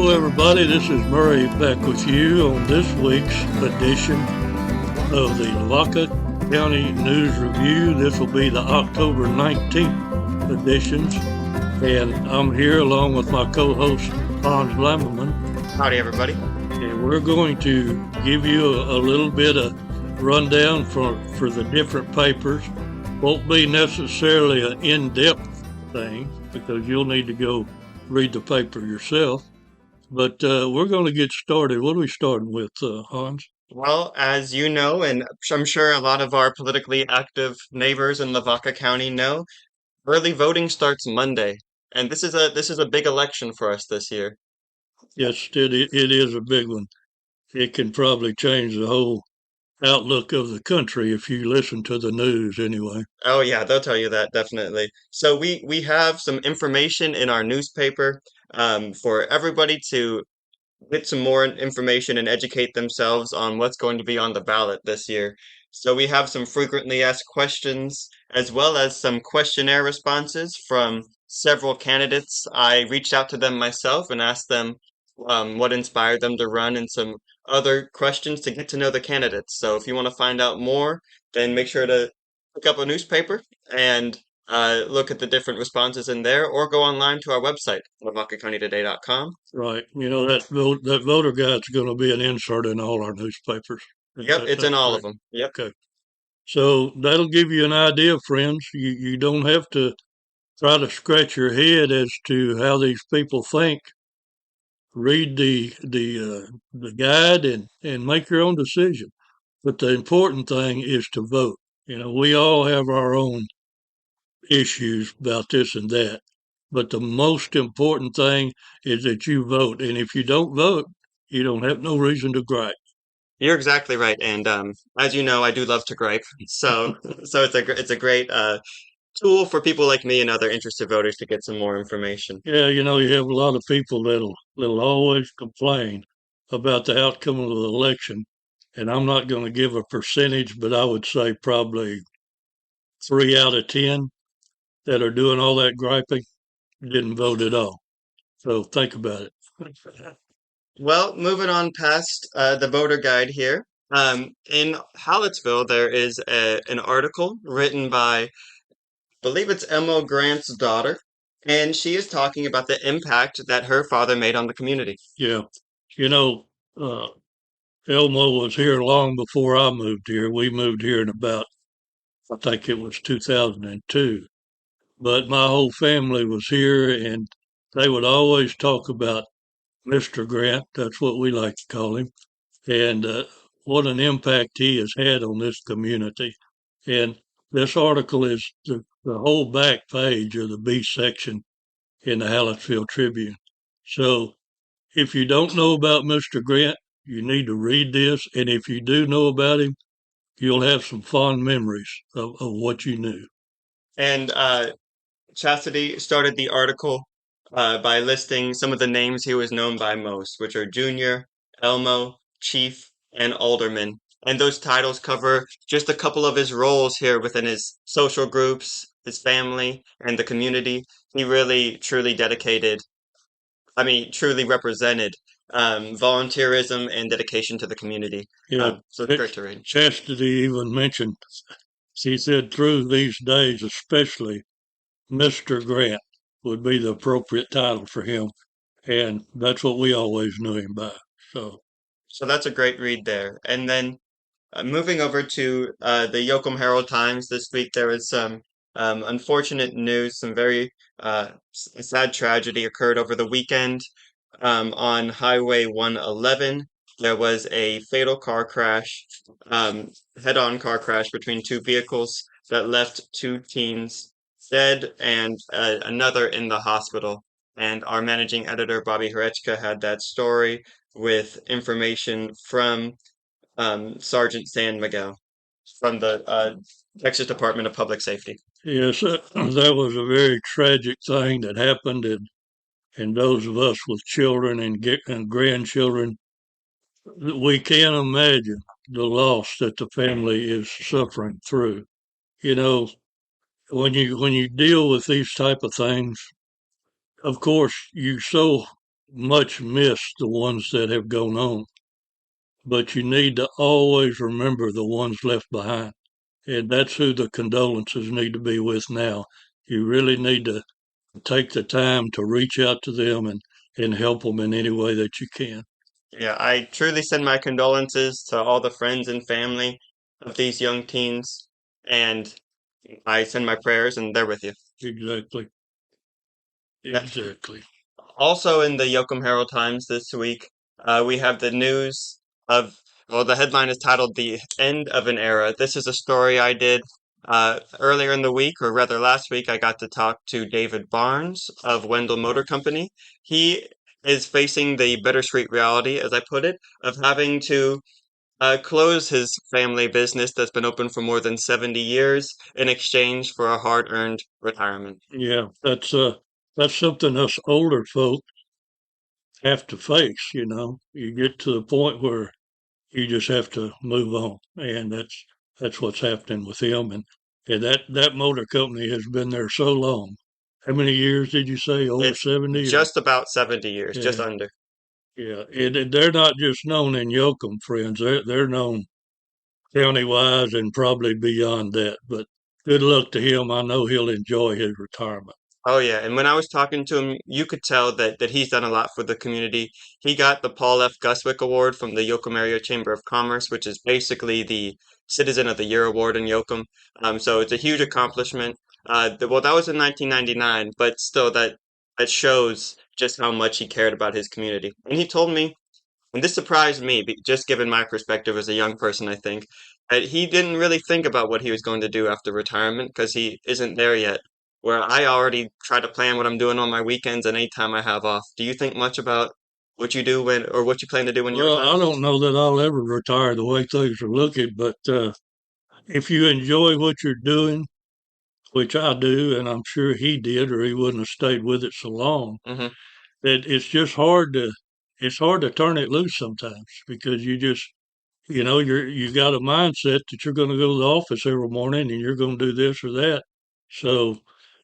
Hello, everybody. This is Murray back with you on this week's edition of the Lavaca County News Review. This will be the October 19th editions, and I'm here along with my co-host Hans Lamberman, Howdy, everybody. and we're going to give you a little bit of rundown for the different papers. Won't be necessarily an in-depth thing because you'll need to go read the paper yourself. But we're going to get started. What are we starting with, Hans? Well, as you know, and I'm sure a lot of our politically active neighbors in Lavaca County know, early voting starts Monday, and this is a big election for us this year. Yes, it is a big one. It can probably change the whole outlook of the country if you listen to the news anyway. Oh yeah, they'll tell you that definitely. So we have some information in our newspaper for everybody to get some more information and educate themselves on what's going to be on the ballot this year. So we have some frequently asked questions as well as some questionnaire responses from several candidates. I reached out to them myself and asked them what inspired them to run and some other questions to get to know the candidates. So if you want to find out more, then make sure to pick up a newspaper and look at the different responses in there, or go online to our website, lavacacountytoday.com. Right. You know, that voter guide's going to be an insert in all our newspapers. Yep, it's in That's all of correct. them. Yep. Okay. So that'll give you an idea, friends. You don't have to try to scratch your head as to how these people think. Read the guide and make your own decision. But the important thing is to vote. You know, we all have our own issues about this and that. But the most important thing is that you vote. And if you don't vote, you don't have no reason to gripe. You're exactly right. And as you know, I do love to gripe. So it's a great tool for people like me and other interested voters to get some more information. Yeah, you know, you have a lot of people that'll always complain about the outcome of the election. And I'm not going to give a percentage, but I would say probably 3 out of 10 that are doing all that griping didn't vote at all. So think about it. Well, moving on past the voter guide here. In Hallettsville, there is an article written by, I believe it's Elmo Grant's daughter, and she is talking about the impact that her father made on the community. Yeah. You know, uh, Elmo was here long before I moved here. We moved here in about, I think it was 2002. But my whole family was here, and they would always talk about Mr. Grant. That's what we like to call him. And what an impact he has had on this community. And this article is the whole back page of the B section in the Hallettsville Tribune. So if you don't know about Mr. Grant, you need to read this. And if you do know about him, you'll have some fond memories of what you knew. And Chastity started the article by listing some of the names he was known by most, which are Junior, Elmo, Chief, and Alderman. And those titles cover just a couple of his roles here within his social groups, his family, and the community. He really, truly dedicated, truly represented volunteerism and dedication to the community. Yeah, So it's great to read. Chastity even mentioned, she said, through these days, especially Mr. Grant would be the appropriate title for him. And that's what we always knew him by. So, So that's a great read there. And then moving over to the Yoakum Herald Times this week, there was some unfortunate news. Some very sad tragedy occurred over the weekend on Highway 111. There was a fatal car crash, um, head-on car crash between two vehicles that left two teens dead and another in the hospital. And our managing editor, Bobby Horechka, had that story with information from Sergeant San Miguel from the Texas Department of Public Safety. yes, that was a very tragic thing that happened. And those of us with children and grandchildren, we can't imagine the loss that the family is suffering through. You know, when you deal with these type of things, of course, you so much miss the ones that have gone on, but you need to always remember the ones left behind. And that's who the condolences need to be with now. You really need to take the time to reach out to them and help them in any way that you can. Yeah, I truly send my condolences to all the friends and family of these young teens, and I send my prayers, and they're with you. Exactly. Now, Exactly. also in the Yoakum Herald Times this week, we have the news of, well, the headline is titled "The End of an Era." This is a story I did earlier in the week, or rather last week. I got to talk to David Barnes of Wendell Motor Company. He is facing the bittersweet reality, as I put it, of having to close his family business that's been open for more than 70 years in exchange for a hard-earned retirement. Yeah, that's something us older folk have to face, you know. You get to the point where you just have to move on. And that's what's happening with him. And that motor company has been there so long. How many years did you say? Over It's 70 or just about 70 years, just yeah, under. yeah. And they're not just known in Yoakum, friends. They're known county-wise and probably beyond that. But good luck to him. I know he'll enjoy his retirement. Oh yeah, and when I was talking to him, you could tell that he's done a lot for the community. He got the Paul F. Guswick Award from the Yoakum Area Chamber of Commerce, which is basically the Citizen of the Year award in Yoakum. So it's a huge accomplishment. Well, that was in 1999, but still, that shows just how much he cared about his community. And he told me, and this surprised me, just given my perspective as a young person, I think, that he didn't really think about what he was going to do after retirement because he isn't there yet. Where I already try to plan what I'm doing on my weekends and any time I have off. Do you think much about what you do when, or what you plan to do when you Well, retire? I don't know that I'll ever retire the way things are looking, but if you enjoy what you're doing, which I do, and I'm sure he did, or he wouldn't have stayed with it so long. Hmm. That it's hard to turn it loose sometimes because you got a mindset that you're going to go to the office every morning and you're going to do this or that. So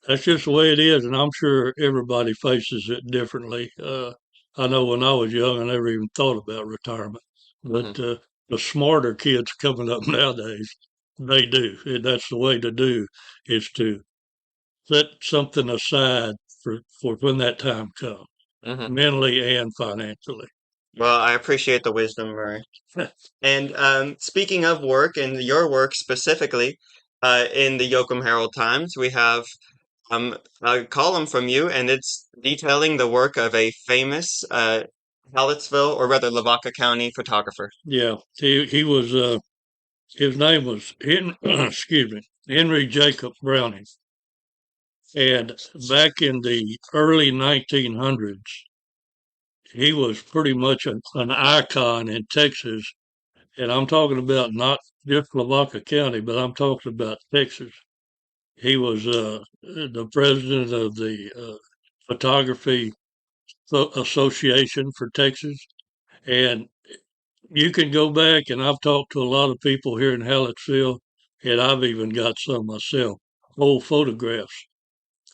that's just the way it is, and I'm sure everybody faces it differently. I know when I was young, I never even thought about retirement, Hmm. but the smarter kids coming up nowadays, they do, and that's the way to do is to set something aside for when that time comes, Hmm. mentally and financially. Well, I appreciate the wisdom, Murray. And speaking of work and your work specifically, in the Yoakum Herald Times, we have a column from you, and it's detailing the work of a famous Hallettsville, or rather Lavaca County photographer. Yeah, he was. His name was excuse me, Henry Jacob Browning, and back in the early 1900s, he was pretty much an icon in Texas. And I'm talking about not just Lavaca County, but I'm talking about Texas. He was the president of the Photography Association for Texas. And you can go back, and I've talked to a lot of people here in Hallettsville, and I've even got some myself, old photographs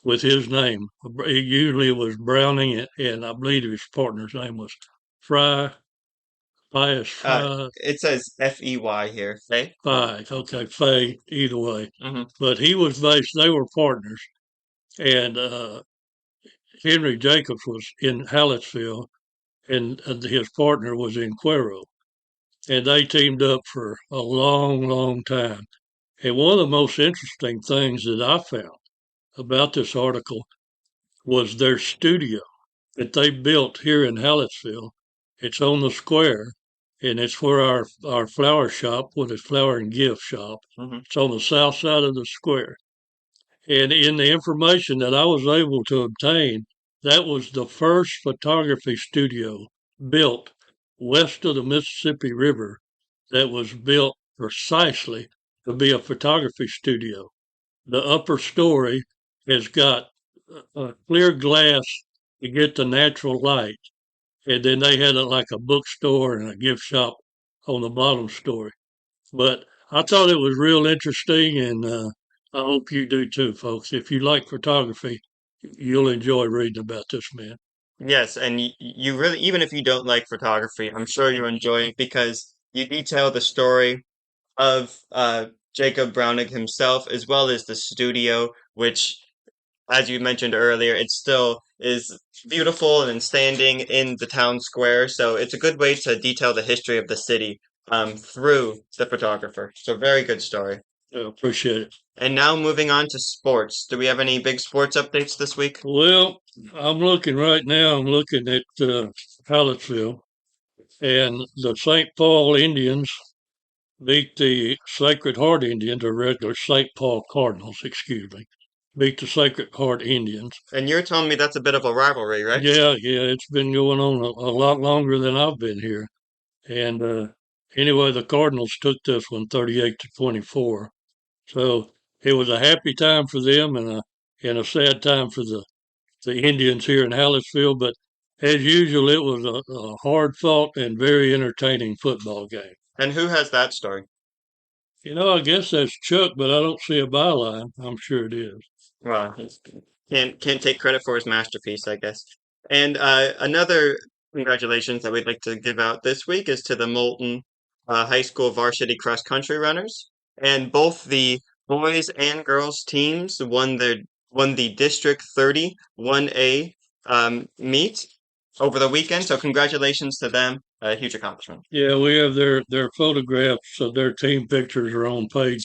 with his name. Usually it was Browning, and I believe his partner's name was Fry, Pius Fry, It says Fey here. Fey? Fay, okay, Fay, either way. Hmm. But he was based, they were partners, and Henry Jacobs was in Hallettsville, and his partner was in Cuero. And they teamed up for a long, long time. And one of the most interesting things that I found about this article was their studio that they built here in Hallettsville. It's on the square, and it's where our flower shop, with its flower and gift shop. Hmm. It's on the south side of the square. And in the information that I was able to obtain, that was the first photography studio built west of the Mississippi River that was built precisely to be a photography studio. The upper story has got clear glass to get the natural light. And then they had like a bookstore and a gift shop on the bottom story. But I thought it was real interesting, and I hope you do too, folks. If you like photography, you'll enjoy reading about this man. Yes, and you really, even if you don't like photography, I'm sure you enjoy it because you detail the story of Jacob Browning himself, as well as the studio, which, as you mentioned earlier, it still is beautiful and standing in the town square. So it's a good way to detail the history of the city through the photographer. So very good story. I appreciate it. And now moving on to sports. Do we have any big sports updates this week? Well, I'm looking right now. I'm looking at Hallettsville, and the St. Paul Indians beat the Sacred Heart Indians, or regular St. Paul Cardinals, excuse me, beat the Sacred Heart Indians. And you're telling me that's a bit of a rivalry, right? Yeah, it's been going on a lot longer than I've been here. And anyway, the Cardinals took this one 38-24. So it was a happy time for them and a sad time for the Indians here in Hallettsville. But as usual, it was a hard fought and very entertaining football game. And who has that story? I guess that's Chuck, but I don't see a byline. I'm sure it is. Well, he can't take credit for his masterpiece, I guess. And another congratulations that we'd like to give out this week is to the Moulton High School varsity cross country runners, and both the boys and girls teams won the District 30 1A meet over the weekend. So congratulations to them, a huge accomplishment. Yeah, we have their photographs of their team pictures are on page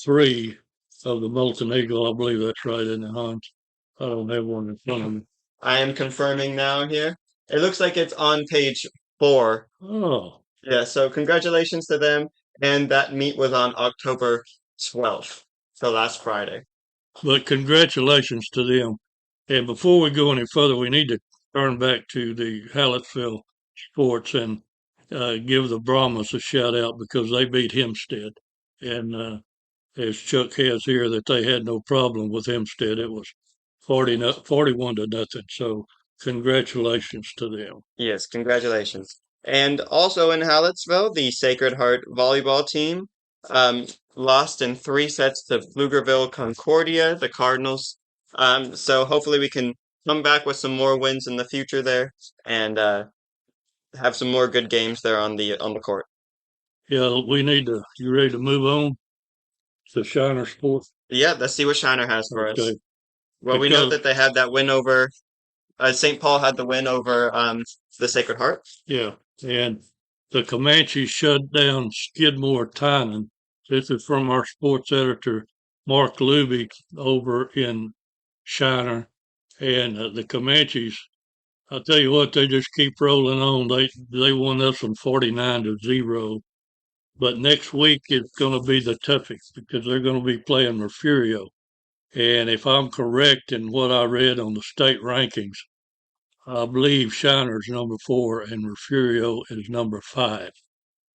3 of the Molten Eagle. I believe that's right in the Hans. I don't have one in front of me. I am confirming now here. It looks like it's on page 4. Oh, Yeah, so congratulations to them. And that meet was on October 12th, so last Friday. but congratulations to them. And before we go any further, we need to turn back to the Hallettsville sports and give the Brahmas a shout out because they beat Hempstead. And as Chuck has here, that they had no problem with Hempstead. It was 41 to nothing. So congratulations to them. Yes, congratulations. And also in Hallettsville, the Sacred Heart volleyball team um, lost in 3 sets to Pflugerville Concordia, the Cardinals. So hopefully we can come back with some more wins in the future there and have some more good games there on the court. Yeah, we need to. You ready to move on to Shiner Sports? Yeah, let's see what Shiner has for us. Okay, Well, we know because that they had that win over St. Paul had the win over the Sacred Heart. yeah, and the Comanches shut down Skidmore Tynan. This is from our sports editor Mark Luby over in Shiner, and the Comanches. I tell you what, they just keep rolling on. They won this one 49-0. But next week it's going to be the toughest because they're going to be playing Refugio. And if I'm correct in what I read on the state rankings, I believe Shiner's number 4 and Refugio is number 5.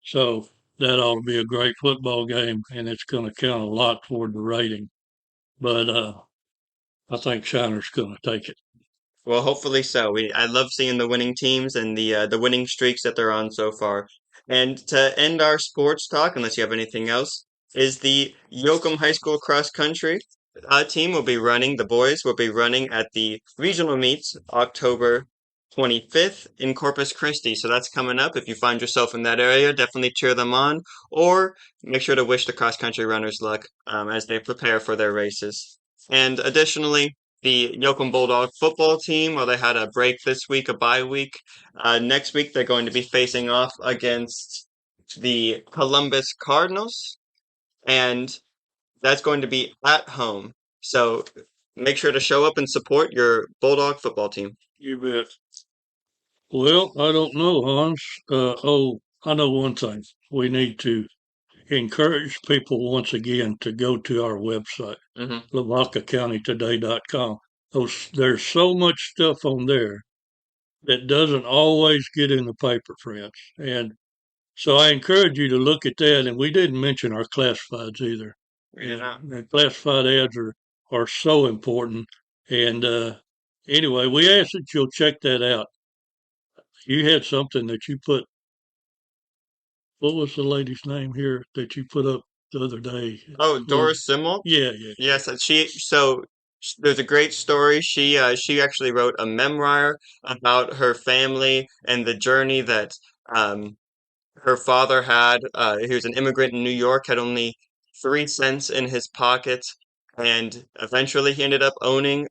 So that ought to be a great football game, and it's going to count a lot toward the rating. But I think Shiner's going to take it. Well, hopefully so. I love seeing the winning teams and the winning streaks that they're on so far. And to end our sports talk, unless you have anything else, is the Yoakum High School cross country team will be running. The boys will be running at the regional meets October 25th in Corpus Christi. So that's coming up. If you find yourself in that area, definitely cheer them on, or make sure to wish the cross country runners luck as they prepare for their races. And additionally, the Yoakum Bulldog football team, well, they had a break this week, a bye week. Next week, they're going to be facing off against the Columbus Cardinals, and that's going to be at home. So make sure to show up and support your Bulldog football team. You bet. Well, I don't know, Hans. I know one thing. We need to encourage people once again to go to our website, Hmm. lavacacountytoday.com. There's so much stuff on there that doesn't always get in the paper, friends. And so I encourage you to look at that. And we didn't mention our classifieds either. We did not. And the classified ads are so important. And anyway, we ask that you'll check that out. You had something that you put. What was the lady's name here that you put up the other day? Oh, Doris Simmel? Yeah, yeah, Yes, she so There's a great story. She actually wrote a memoir about her family and the journey that um, her father had. He was an immigrant in New York, had only 3 cents in his pocket, and eventually he ended up owning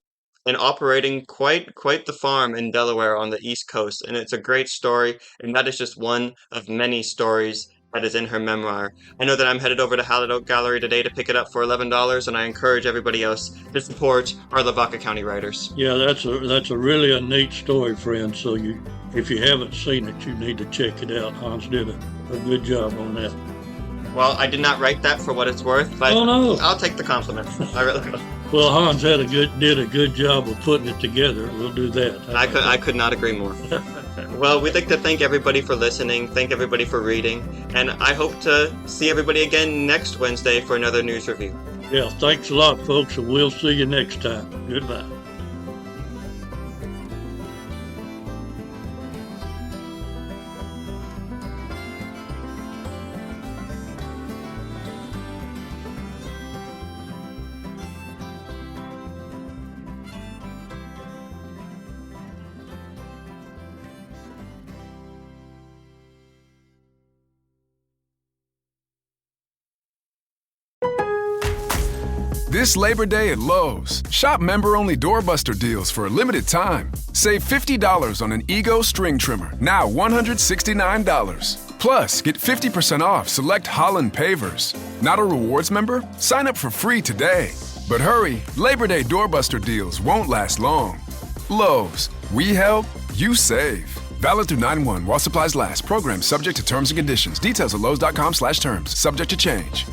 and operating quite the farm in Delaware on the East Coast. And it's a great story, and that is just one of many stories that is in her memoir. I know that I'm headed over to Hallett Oak Gallery today to pick it up for $11, and I encourage everybody else to support our Lavaca County writers. Yeah, that's a really a neat story, friend. So if you haven't seen it, you need to check it out. Hans did a good job on that. Well, I did not write that for what it's worth, but Oh no. I'll take the compliment. I really will. Well, Hans did a good job of putting it together. We'll do that. I could not agree more. Well, we'd like to thank everybody for listening, thank everybody for reading, and I hope to see everybody again next Wednesday for another news review. Yeah, thanks a lot, folks, and we'll see you next time. Goodbye. This Labor Day at Lowe's, shop member-only doorbuster deals for a limited time. Save $50 on an Ego string trimmer, now $169. Plus, get 50% off select Holland pavers. Not a rewards member? Sign up for free today. But hurry, Labor Day doorbuster deals won't last long. Lowe's, we help, you save. Valid through 9/1 while supplies last. Program subject to terms and conditions. Details at lowes.com/terms. Subject to change.